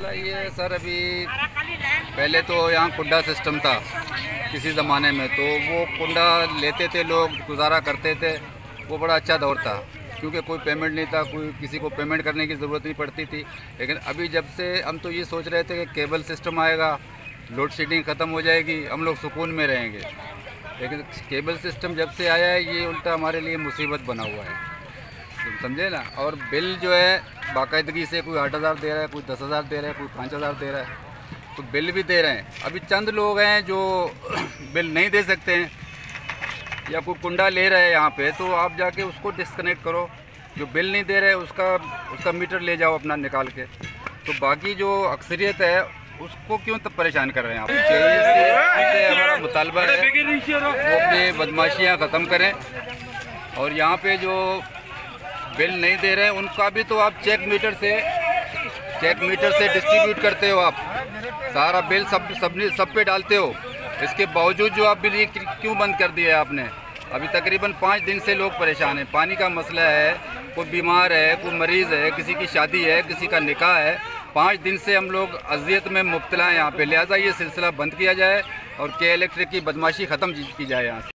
मसला ये है सर, अभी पहले तो यहाँ कुंडा सिस्टम था किसी ज़माने में, तो वो कुंडा लेते थे लोग, गुजारा करते थे। वो बड़ा अच्छा दौर था क्योंकि कोई पेमेंट नहीं था, कोई किसी को पेमेंट करने की ज़रूरत नहीं पड़ती थी। लेकिन अभी जब से हम तो ये सोच रहे थे कि केबल सिस्टम आएगा, लोड शेडिंग ख़त्म हो जाएगी, हम लोग सुकून में रहेंगे। लेकिन केबल सिस्टम जब से आया है ये उल्टा हमारे लिए मुसीबत बना हुआ है, समझे ना। और बिल जो है बाकायदगी से कोई 8,000 दे रहा है, कोई 10,000 दे रहा है, कोई 5,000 दे रहा है, तो बिल भी दे रहे हैं। अभी चंद लोग हैं जो बिल नहीं दे सकते हैं या कोई कुंडा ले रहा है यहाँ पे, तो आप जाके उसको डिस्कनेक्ट करो। जो बिल नहीं दे रहे उसका मीटर ले जाओ अपना निकाल के। तो बाकी जो अक्सरियत है उसको क्यों तब परेशान कर रहे हैं आप? इससे हमारा मुतालबा है वो अपनी बदमाशियाँ ख़त्म करें। और यहाँ पे जो बिल नहीं दे रहे हैं उनका भी तो आप चेक मीटर से डिस्ट्रीब्यूट करते हो, आप सारा बिल सब पे डालते हो। इसके बावजूद जो आप बिल क्यों बंद कर दिया है आपने? अभी तकरीबन 5 दिन से लोग परेशान हैं। पानी का मसला है, कोई बीमार है, कोई मरीज़ है, किसी की शादी है, किसी का निकाह है। 5 दिन से हम लोग अज़ियत में मुब्तला हैं यहाँ पे। लिहाजा ये सिलसिला बंद किया जाए और के इलेक्ट्रिक की बदमाशी ख़त्म की जाए यहाँ से।